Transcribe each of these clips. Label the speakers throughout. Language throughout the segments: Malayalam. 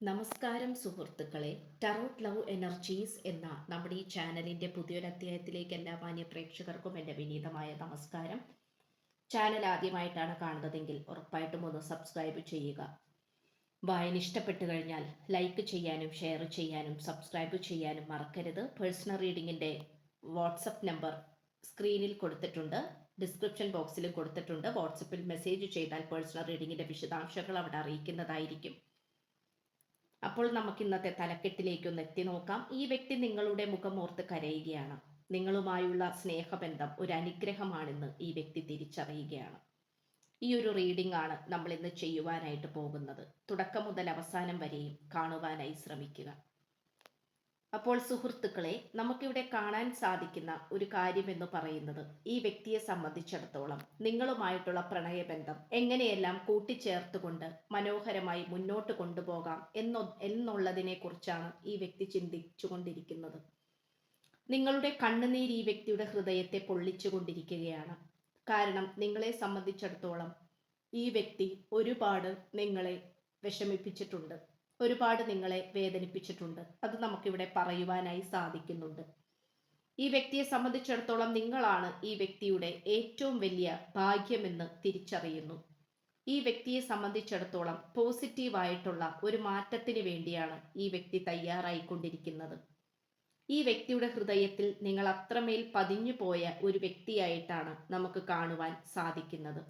Speaker 1: നമസ്കാരം സുഹൃത്തുക്കളെ. ടാരോട്ട് ലവ് എനർജീസ് എന്ന നമ്മുടെ ഈ ചാനലിൻ്റെ പുതിയൊരു അധ്യായത്തിലേക്ക് എല്ലാ മാന്യ പ്രേക്ഷകർക്കും എൻ്റെ വിനീതമായ നമസ്കാരം. ചാനൽ ആദ്യമായിട്ടാണ് കാണുന്നതെങ്കിൽ ഉറപ്പായിട്ടും ഒന്ന് സബ്സ്ക്രൈബ് ചെയ്യുക. വായന ഇഷ്ടപ്പെട്ടു കഴിഞ്ഞാൽ ലൈക്ക് ചെയ്യാനും ഷെയർ ചെയ്യാനും സബ്സ്ക്രൈബ് ചെയ്യാനും മറക്കരുത്. പേഴ്സണൽ റീഡിങ്ങിൻ്റെ വാട്സപ്പ് നമ്പർ സ്ക്രീനിൽ കൊടുത്തിട്ടുണ്ട്, ഡിസ്ക്രിപ്ഷൻ ബോക്സിലും കൊടുത്തിട്ടുണ്ട്. വാട്സപ്പിൽ മെസ്സേജ് ചെയ്താൽ പേഴ്സണൽ റീഡിങ്ങിൻ്റെ വിശദാംശങ്ങൾ അവിടെ അറിയിക്കുന്നതായിരിക്കും. അപ്പോൾ നമുക്ക് ഇന്നത്തെ തലക്കെട്ടിലേക്കൊന്ന് എത്തി നോക്കാം. ഈ വ്യക്തി നിങ്ങളുടെ മുഖമോർത്ത് കരയുകയാണ്. നിങ്ങളുമായുള്ള സ്നേഹബന്ധം ഒരു അനുഗ്രഹമാണെന്ന് ഈ വ്യക്തി തിരിച്ചറിയുകയാണ്. ഈ ഒരു റീഡിംഗ് ആണ് നമ്മൾ ഇന്ന് ചെയ്യുവാനായിട്ട് പോകുന്നത്. തുടക്കം മുതൽ അവസാനം വരെയും കാണുവാനായി ശ്രമിക്കുക. അപ്പോൾ സുഹൃത്തുക്കളെ, നമുക്കിവിടെ കാണാൻ സാധിക്കുന്ന ഒരു കാര്യം എന്ന് പറയുന്നത്, ഈ വ്യക്തിയെ സംബന്ധിച്ചിടത്തോളം നിങ്ങളുമായിട്ടുള്ള പ്രണയബന്ധം എങ്ങനെയെല്ലാം കൂട്ടിച്ചേർത്തുകൊണ്ട് മനോഹരമായി മുന്നോട്ട് കൊണ്ടുപോകാം എന്നുള്ളതിനെ കുറിച്ചാണ് ഈ വ്യക്തി ചിന്തിച്ചുകൊണ്ടിരിക്കുന്നത്. നിങ്ങളുടെ കണ്ണുനീർ ഈ വ്യക്തിയുടെ ഹൃദയത്തെ പൊള്ളിച്ചുകൊണ്ടിരിക്കുകയാണ്. കാരണം നിങ്ങളെ സംബന്ധിച്ചിടത്തോളം ഈ വ്യക്തി ഒരുപാട് നിങ്ങളെ വിഷമിപ്പിച്ചിട്ടുണ്ട്, ഒരുപാട് നിങ്ങളെ വേദനിപ്പിച്ചിട്ടുണ്ട്. അത് നമുക്കിവിടെ പറയുവാനായി സാധിക്കുന്നുണ്ട്. ഈ വ്യക്തിയെ സംബന്ധിച്ചിടത്തോളം നിങ്ങളാണ് ഈ വ്യക്തിയുടെ ഏറ്റവും വലിയ ഭാഗ്യമെന്ന് തിരിച്ചറിയുന്നു. ഈ വ്യക്തിയെ സംബന്ധിച്ചിടത്തോളം പോസിറ്റീവായിട്ടുള്ള ഒരു മാറ്റത്തിന് വേണ്ടിയാണ് ഈ വ്യക്തി തയ്യാറായിക്കൊണ്ടിരിക്കുന്നത്. ഈ വ്യക്തിയുടെ ഹൃദയത്തിൽ നിങ്ങൾ അത്രമേൽ പതിഞ്ഞു പോയ ഒരു വ്യക്തിയായിട്ടാണ് നമുക്ക് കാണുവാൻ സാധിക്കുന്നത്.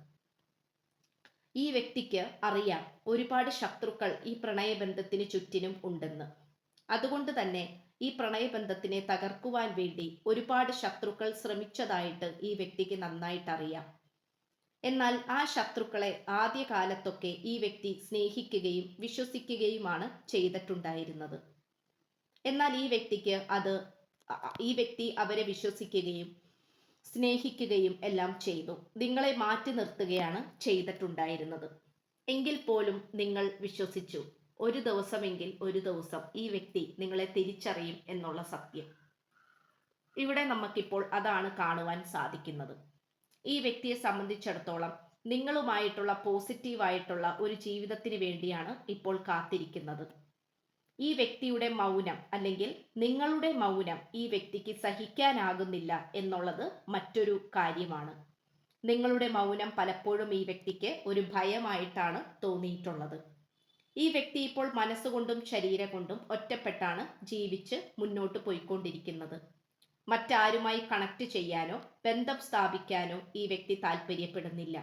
Speaker 1: ഈ വ്യക്തിക്ക് അറിയാം ഒരുപാട് ശത്രുക്കൾ ഈ പ്രണയബന്ധത്തിന് ചുറ്റിനും ഉണ്ടെന്ന്. അതുകൊണ്ട് തന്നെ ഈ പ്രണയബന്ധത്തിനെ തകർക്കുവാൻ വേണ്ടി ഒരുപാട് ശത്രുക്കൾ ശ്രമിച്ചതായിട്ട് ഈ വ്യക്തിക്ക് നന്നായിട്ട് അറിയാം. എന്നാൽ ആ ശത്രുക്കളെ ആദ്യകാലത്തൊക്കെ ഈ വ്യക്തി സ്നേഹിക്കുകയും വിശ്വസിക്കുകയുമാണ് ചെയ്തിട്ടുണ്ടായിരുന്നത്. എന്നാൽ ഈ വ്യക്തി അവരെ വിശ്വസിക്കുകയും സ്നേഹിക്കുകയും എല്ലാം ചെയ്തു. നിങ്ങളെ മാറ്റി നിർത്തുകയാണ് ചെയ്തിട്ടുണ്ടായിരുന്നത്. എങ്കിൽ പോലും നിങ്ങൾ വിശ്വസിച്ചു. ഒരു ദിവസമെങ്കിൽ ഒരു ദിവസം ഈ വ്യക്തി നിങ്ങളെ തിരിച്ചറിയും എന്നുള്ള സത്യം. ഇവിടെ നമുക്കിപ്പോൾ അതാണ് കാണുവാൻ സാധിക്കുന്നത്. ഈ വ്യക്തിയെ സംബന്ധിച്ചിടത്തോളം നിങ്ങളുമായിട്ടുള്ള പോസിറ്റീവായിട്ടുള്ള ഒരു ജീവിതത്തിന് വേണ്ടിയാണ് ഇപ്പോൾ കാത്തിരിക്കുന്നത്. ഈ വ്യക്തിയുടെ മൗനം അല്ലെങ്കിൽ നിങ്ങളുടെ മൗനം ഈ വ്യക്തിക്ക് സഹിക്കാനാകുന്നില്ല എന്നുള്ളത് മറ്റൊരു കാര്യമാണ്. നിങ്ങളുടെ മൗനം പലപ്പോഴും ഈ വ്യക്തിക്ക് ഒരു ഭയമായിട്ടാണ് തോന്നിയിട്ടുള്ളത്. ഈ വ്യക്തി ഇപ്പോൾ മനസ്സുകൊണ്ടും ശരീരം കൊണ്ടും ഒറ്റപ്പെട്ടാണ് ജീവിച്ച് മുന്നോട്ട് പോയിക്കൊണ്ടിരിക്കുന്നത്. മറ്റാരുമായി കണക്ട് ചെയ്യാനോ ബന്ധം സ്ഥാപിക്കാനോ ഈ വ്യക്തി താല്പര്യപ്പെടുന്നില്ല.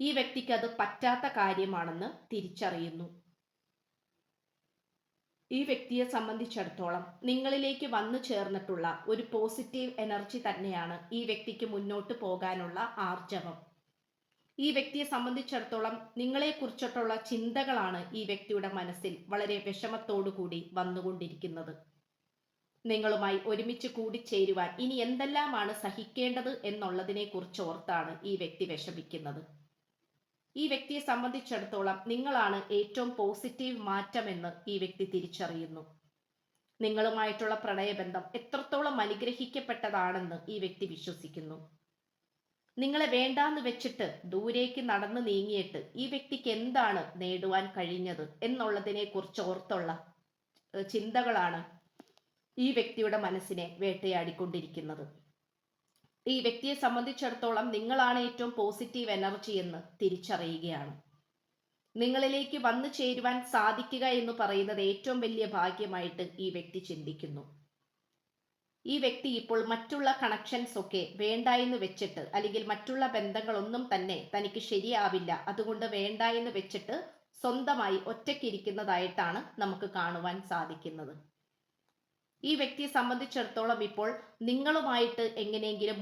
Speaker 1: ഈ വ്യക്തിക്ക് അത് പറ്റാത്ത കാര്യമാണെന്ന് തിരിച്ചറിയുന്നു. ഈ വ്യക്തിയെ സംബന്ധിച്ചിടത്തോളം നിങ്ങളിലേക്ക് വന്നു ചേർന്നിട്ടുള്ള ഒരു പോസിറ്റീവ് എനർജി തന്നെയാണ് ഈ വ്യക്തിക്ക് മുന്നോട്ട് പോകാനുള്ള ആർജവം. ഈ വ്യക്തിയെ സംബന്ധിച്ചിടത്തോളം നിങ്ങളെക്കുറിച്ചിട്ടുള്ള ചിന്തകളാണ് ഈ വ്യക്തിയുടെ മനസ്സിൽ വളരെ വിഷമത്തോടു കൂടി വന്നുകൊണ്ടിരിക്കുന്നത്. നിങ്ങളുമായി ഒരുമിച്ച് കൂടിച്ചേരുവാൻ ഇനി എന്തെല്ലാമാണ് സഹിക്കേണ്ടത് എന്നുള്ളതിനെ കുറിച്ച് ഓർത്താണ് ഈ വ്യക്തി വിഷമിക്കുന്നത്. ഈ വ്യക്തിയെ സംബന്ധിച്ചിടത്തോളം നിങ്ങളാണ് ഏറ്റവും പോസിറ്റീവ് മാറ്റമെന്ന് ഈ വ്യക്തി തിരിച്ചറിയുന്നു. നിങ്ങളുമായിട്ടുള്ള പ്രണയബന്ധം എത്രത്തോളം അനുഗ്രഹിക്കപ്പെട്ടതാണെന്ന് ഈ വ്യക്തി വിശ്വസിക്കുന്നു. നിങ്ങളെ വേണ്ടാന്ന് വെച്ചിട്ട് ദൂരേക്ക് നടന്നു നീങ്ങിയിട്ട് ഈ വ്യക്തിക്ക് എന്താണ് നേടുവാൻ കഴിഞ്ഞത് എന്നുള്ളതിനെ കുറിച്ച് ഓർത്തുള്ള ചിന്തകളാണ് ഈ വ്യക്തിയുടെ മനസ്സിനെ വേട്ടയാടിക്കൊണ്ടിരിക്കുന്നത്. ഈ വ്യക്തിയെ സംബന്ധിച്ചിടത്തോളം നിങ്ങളാണ് ഏറ്റവും പോസിറ്റീവ് എനർജി എന്ന് തിരിച്ചറിയുകയാണ്. നിങ്ങളിലേക്ക് വന്നു ചേരുവാൻ സാധിക്കുക എന്ന് പറയുന്നത് ഏറ്റവും വലിയ ഭാഗ്യമായിട്ട് ഈ വ്യക്തി ചിന്തിക്കുന്നു. ഈ വ്യക്തി ഇപ്പോൾ മറ്റുള്ള കണക്ഷൻസ് ഒക്കെ വേണ്ട എന്ന് വെച്ചിട്ട്, അല്ലെങ്കിൽ മറ്റുള്ള ബന്ധങ്ങളൊന്നും തന്നെ തനിക്ക് ശരിയാവില്ല, അതുകൊണ്ട് വേണ്ട എന്ന് വെച്ചിട്ട് സ്വന്തമായി ഒറ്റയ്ക്കിരിക്കുന്നതായിട്ടാണ് നമുക്ക് കാണുവാൻ സാധിക്കുന്നത്. ഈ വ്യക്തിയെ സംബന്ധിച്ചിടത്തോളം ഇപ്പോൾ നിങ്ങളുമായിട്ട് എങ്ങനെയെങ്കിലും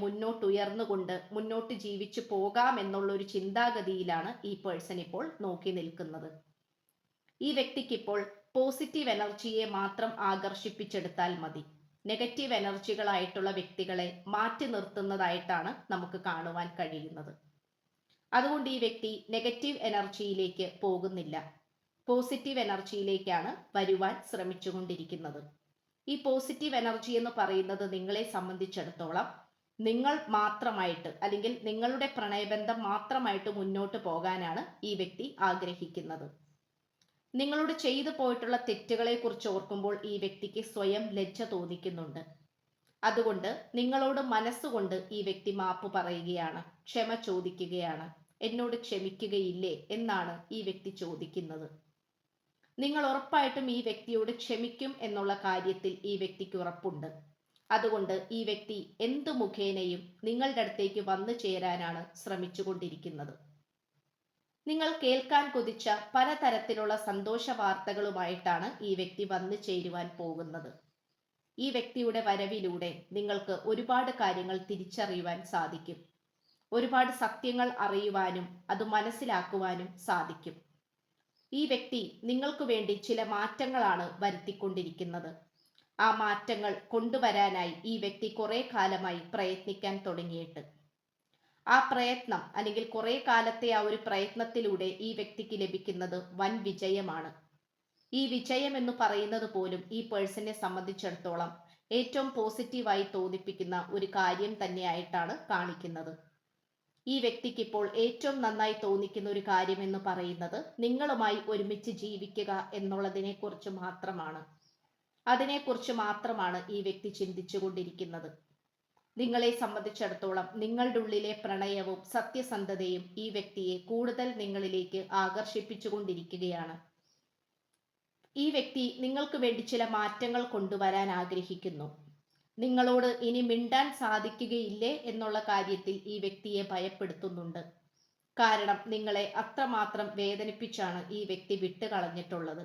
Speaker 1: ഉയർന്നുകൊണ്ട് മുന്നോട്ട് ജീവിച്ചു പോകാം എന്നുള്ള ഒരു ചിന്താഗതിയിലാണ് ഈ പേഴ്സൺ ഇപ്പോൾ നോക്കി നിൽക്കുന്നത്. ഈ വ്യക്തിക്ക് ഇപ്പോൾ പോസിറ്റീവ് എനർജിയെ മാത്രം ആകർഷിപ്പിച്ചെടുത്താൽ മതി. നെഗറ്റീവ് എനർജികളായിട്ടുള്ള വ്യക്തികളെ മാറ്റി നിർത്തുന്നതായിട്ടാണ് നമുക്ക് കാണുവാൻ കഴിയുന്നത്. അതുകൊണ്ട് ഈ വ്യക്തി നെഗറ്റീവ് എനർജിയിലേക്ക് പോകുന്നില്ല, പോസിറ്റീവ് എനർജിയിലേക്കാണ് വരുവാൻ ശ്രമിച്ചുകൊണ്ടിരിക്കുന്നത്. ഈ പോസിറ്റീവ് എനർജി എന്ന് പറയുന്നത് നിങ്ങളെ സംബന്ധിച്ചിടത്തോളം നിങ്ങൾ മാത്രമായിട്ട്, അല്ലെങ്കിൽ നിങ്ങളുടെ പ്രണയബന്ധം മാത്രമായിട്ട് മുന്നോട്ട് പോകാനാണ് ഈ വ്യക്തി ആഗ്രഹിക്കുന്നത്. നിങ്ങളോട് ചെയ്തു പോയിട്ടുള്ള തെറ്റുകളെ കുറിച്ച് ഓർക്കുമ്പോൾ ഈ വ്യക്തിക്ക് സ്വയം ലജ്ജ തോന്നിക്കുന്നുണ്ട്. അതുകൊണ്ട് നിങ്ങളോട് മനസ്സുകൊണ്ട് ഈ വ്യക്തി മാപ്പ് പറയുകയാണ്, ക്ഷമ ചോദിക്കുകയാണ്. എന്നോട് ക്ഷമിക്കുകയില്ലേ എന്നാണ് ഈ വ്യക്തി ചോദിക്കുന്നത്. നിങ്ങൾ ഉറപ്പായിട്ടും ഈ വ്യക്തിയോട് ക്ഷമിക്കും എന്നുള്ള കാര്യത്തിൽ ഈ വ്യക്തിക്ക് ഉറപ്പുണ്ട്. അതുകൊണ്ട് ഈ വ്യക്തി എന്തു മുഖേനയും നിങ്ങളുടെ അടുത്തേക്ക് വന്നു ചേരാനാണ് ശ്രമിച്ചുകൊണ്ടിരിക്കുന്നത്. നിങ്ങൾ കേൾക്കാൻ കൊതിച്ച പലതരത്തിലുള്ള സന്തോഷ വാർത്തകളുമായിട്ടാണ് ഈ വ്യക്തി വന്നു ചേരുവാൻ പോകുന്നത്. ഈ വ്യക്തിയുടെ വരവിലൂടെ നിങ്ങൾക്ക് ഒരുപാട് കാര്യങ്ങൾ തിരിച്ചറിയുവാൻ സാധിക്കും. ഒരുപാട് സത്യങ്ങൾ അറിയുവാനും അത് മനസ്സിലാക്കുവാനും സാധിക്കും. ഈ വ്യക്തി നിങ്ങൾക്ക് വേണ്ടി ചില മാറ്റങ്ങളാണ് വരുത്തിക്കൊണ്ടിരിക്കുന്നത്. ആ മാറ്റങ്ങൾ കൊണ്ടുവരാനായി ഈ വ്യക്തി കുറെ കാലമായി പ്രയത്നിക്കാൻ തുടങ്ങിയിട്ട്, ആ പ്രയത്നം അല്ലെങ്കിൽ കുറെ കാലത്തെ ആ ഒരു പ്രയത്നത്തിലൂടെ ഈ വ്യക്തിക്ക് ലഭിക്കുന്നത് വൻ വിജയമാണ്. ഈ വിജയം എന്ന് പറയുന്നത് പോലും ഈ പേഴ്സണെ സംബന്ധിച്ചിടത്തോളം ഏറ്റവും പോസിറ്റീവായി തോന്നിപ്പിക്കുന്ന ഒരു കാര്യം തന്നെയായിട്ടാണ് കാണിക്കുന്നത്. ഈ വ്യക്തിക്ക് ഇപ്പോൾ ഏറ്റവും നന്നായി തോന്നിക്കുന്ന ഒരു കാര്യം എന്ന് പറയുന്നത് നിങ്ങളുമായി ഒരുമിച്ച് ജീവിക്കുക എന്നുള്ളതിനെ കുറിച്ച് മാത്രമാണ്. അതിനെക്കുറിച്ച് മാത്രമാണ് ഈ വ്യക്തി ചിന്തിച്ചുകൊണ്ടിരിക്കുന്നത്. നിങ്ങളെ സംബന്ധിച്ചിടത്തോളം നിങ്ങളുടെ ഉള്ളിലെ പ്രണയവും സത്യസന്ധതയും ഈ വ്യക്തിയെ കൂടുതൽ നിങ്ങളിലേക്ക് ആകർഷിപ്പിച്ചുകൊണ്ടിരിക്കുകയാണ്. ഈ വ്യക്തി നിങ്ങൾക്ക് വേണ്ടി ചില മാറ്റങ്ങൾ കൊണ്ടുവരാൻ ആഗ്രഹിക്കുന്നു. നിങ്ങളോട് ഇനി മിണ്ടാൻ സാധിക്കുകയില്ലേ എന്നുള്ള കാര്യത്തിൽ ഈ വ്യക്തിയെ ഭയപ്പെടുത്തുന്നുണ്ട്. കാരണം നിങ്ങളെ അത്രമാത്രം വേദനിപ്പിച്ചാണ് ഈ വ്യക്തി വിട്ടുകളഞ്ഞിട്ടുള്ളത്.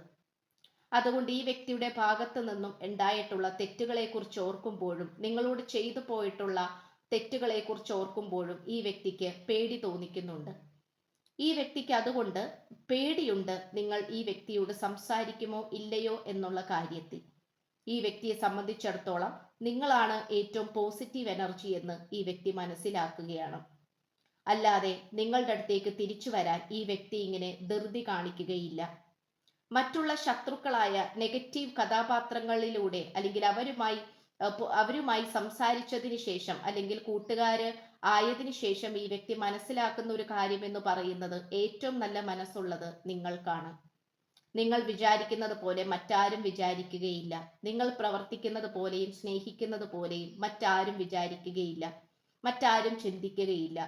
Speaker 1: അതുകൊണ്ട് ഈ വ്യക്തിയുടെ ഭാഗത്തു നിന്നും ഉണ്ടായിട്ടുള്ള തെറ്റുകളെക്കുറിച്ച് ഓർക്കുമ്പോഴും നിങ്ങളോട് ചെയ്തു പോയിട്ടുള്ള തെറ്റുകളെക്കുറിച്ച് ഓർക്കുമ്പോഴും ഈ വ്യക്തിക്ക് പേടി തോന്നിക്കുന്നുണ്ട്. ഈ വ്യക്തിക്ക് അതുകൊണ്ട് പേടിയുണ്ട് നിങ്ങൾ ഈ വ്യക്തിയോട് സംസാരിക്കുമോ ഇല്ലയോ എന്നുള്ള കാര്യത്തിൽ. ഈ വ്യക്തിയെ സംബന്ധിച്ചിടത്തോളം നിങ്ങളാണ് ഏറ്റവും പോസിറ്റീവ് എനർജി എന്ന് ഈ വ്യക്തി മനസ്സിലാക്കുകയാണ്. അല്ലാതെ നിങ്ങളുടെ അടുത്തേക്ക് തിരിച്ചു വരാൻ ഈ വ്യക്തി ഇങ്ങനെ ധൃതി കാണിക്കുകയില്ല. മറ്റുള്ള ശത്രുക്കളായ നെഗറ്റീവ് കഥാപാത്രങ്ങളിലൂടെ അല്ലെങ്കിൽ അവരുമായി സംസാരിച്ചതിന് ശേഷം അല്ലെങ്കിൽ കൂട്ടുകാര് ആയതിനു ശേഷം ഈ വ്യക്തി മനസ്സിലാക്കുന്ന ഒരു കാര്യം എന്ന് പറയുന്നത് ഏറ്റവും നല്ല മനസ്സുള്ളത് നിങ്ങൾക്കാണ്. നിങ്ങൾ വിചാരിക്കുന്നത് പോലെ മറ്റാരും വിചാരിക്കുകയില്ല. നിങ്ങൾ പ്രവർത്തിക്കുന്നത് പോലെയും സ്നേഹിക്കുന്നത് പോലെയും മറ്റാരും വിചാരിക്കുകയില്ല, മറ്റാരും ചിന്തിക്കുകയില്ല.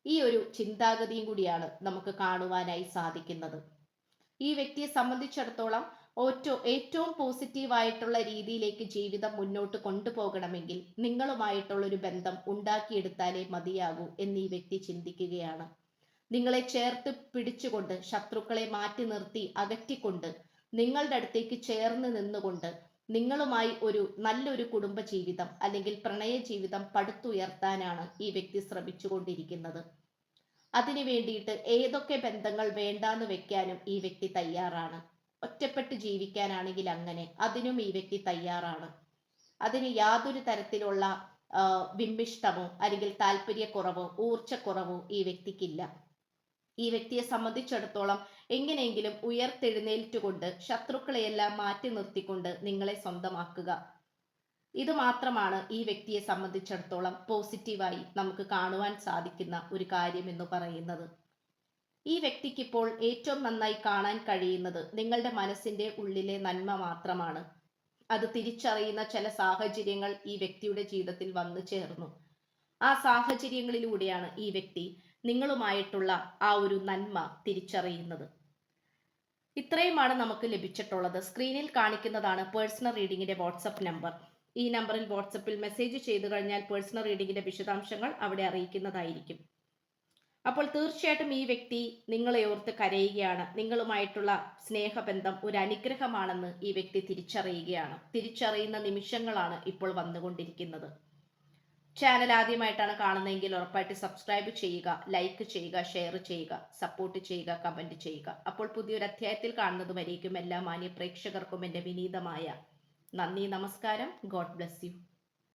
Speaker 1: ഈ ഒരു ചിന്താഗതിയും കൂടിയാണ് നമുക്ക് കാണുവാനായി സാധിക്കുന്നത്. ഈ വ്യക്തിയെ സംബന്ധിച്ചിടത്തോളം ഏറ്റവും പോസിറ്റീവായിട്ടുള്ള രീതിയിലേക്ക് ജീവിതം മുന്നോട്ട് കൊണ്ടുപോകണമെങ്കിൽ നിങ്ങളുമായിട്ടുള്ള ഒരു ബന്ധം ഉണ്ടാക്കിയെടുത്താലേ മതിയാകൂ എന്ന് ഈ വ്യക്തി ചിന്തിക്കുകയാണ്. നിങ്ങളെ ചേർത്ത് പിടിച്ചുകൊണ്ട് ശത്രുക്കളെ മാറ്റി നിർത്തി അകറ്റിക്കൊണ്ട് നിങ്ങളുടെ അടുത്തേക്ക് ചേർന്ന് നിന്നുകൊണ്ട് നിങ്ങളുമായി ഒരു നല്ലൊരു കുടുംബ ജീവിതം അല്ലെങ്കിൽ പ്രണയ ജീവിതം പടുത്തുയർത്താനാണ് ഈ വ്യക്തി ശ്രമിച്ചുകൊണ്ടിരിക്കുന്നത്. അതിനു വേണ്ടിയിട്ട് ഏതൊക്കെ ബന്ധങ്ങൾ വേണ്ടാന്ന് വെക്കാനും ഈ വ്യക്തി തയ്യാറാണ്. ഒറ്റപ്പെട്ട് ജീവിക്കാനാണെങ്കിൽ അങ്ങനെ അതിനും ഈ വ്യക്തി തയ്യാറാണ്. അതിന് യാതൊരു തരത്തിലുള്ള വിമ്മിഷ്ടമോ അല്ലെങ്കിൽ താല്പര്യക്കുറവോ ഊർജ്ജക്കുറവോ ഈ വ്യക്തിക്കില്ല. ഈ വ്യക്തിയെ സംബന്ധിച്ചിടത്തോളം എങ്ങനെയെങ്കിലും ഉയർത്തെഴുന്നേൽറ്റുകൊണ്ട് ശത്രുക്കളെയെല്ലാം മാറ്റി നിർത്തിക്കൊണ്ട് നിങ്ങളെ സ്വന്തമാക്കുക, ഇത് മാത്രമാണ് ഈ വ്യക്തിയെ സംബന്ധിച്ചിടത്തോളം പോസിറ്റീവായി നമുക്ക് കാണുവാൻ സാധിക്കുന്ന ഒരു കാര്യം എന്ന് പറയുന്നത്. ഈ വ്യക്തിക്ക് ഇപ്പോൾ ഏറ്റവും നന്നായി കാണാൻ കഴിയുന്നത് നിങ്ങളുടെ മനസ്സിന്റെ ഉള്ളിലെ നന്മ മാത്രമാണ്. അത് തിരിച്ചറിയുന്ന ചില സാഹചര്യങ്ങൾ ഈ വ്യക്തിയുടെ ജീവിതത്തിൽ വന്നു ചേർന്നു. ആ സാഹചര്യങ്ങളിലൂടെയാണ് ഈ വ്യക്തി നിങ്ങളുമായിട്ടുള്ള ആ ഒരു നന്മ തിരിച്ചറിയുന്നത്. ഇത്രയുമാണ് നമുക്ക് ലഭിച്ചിട്ടുള്ളത്. സ്ക്രീനിൽ കാണിക്കുന്നതാണ് പേഴ്സണൽ റീഡിങ്ങിന്റെ വാട്സപ്പ് നമ്പർ. ഈ നമ്പറിൽ വാട്സപ്പിൽ മെസ്സേജ് ചെയ്തു കഴിഞ്ഞാൽ പേഴ്സണൽ റീഡിങ്ങിന്റെ വിശദാംശങ്ങൾ അവിടെ അറിയിക്കുന്നതായിരിക്കും. അപ്പോൾ തീർച്ചയായിട്ടും ഈ വ്യക്തി നിങ്ങളെ ഓർത്ത് കരയുകയാണ്. നിങ്ങളുമായിട്ടുള്ള സ്നേഹബന്ധം ഒരു അനുഗ്രഹമാണെന്ന് ഈ വ്യക്തി തിരിച്ചറിയുകയാണ്. തിരിച്ചറിയുന്ന നിമിഷങ്ങളാണ് ഇപ്പോൾ വന്നുകൊണ്ടിരിക്കുന്നത്. ചാനൽ ആദ്യമായിട്ടാണ് കാണുന്നതെങ്കിൽ ഉറപ്പായിട്ട് സബ്സ്ക്രൈബ് ചെയ്യുക, ലൈക്ക് ചെയ്യുക, ഷെയർ ചെയ്യുക, സപ്പോർട്ട് ചെയ്യുക, കമന്റ് ചെയ്യുക. അപ്പോൾ പുതിയൊരു അധ്യായത്തിൽ കാണുന്നത് വരേക്കും എല്ലാ മാന്യ പ്രേക്ഷകർക്കും എൻ്റെ വിനീതമായ നന്ദി, നമസ്കാരം. God bless you.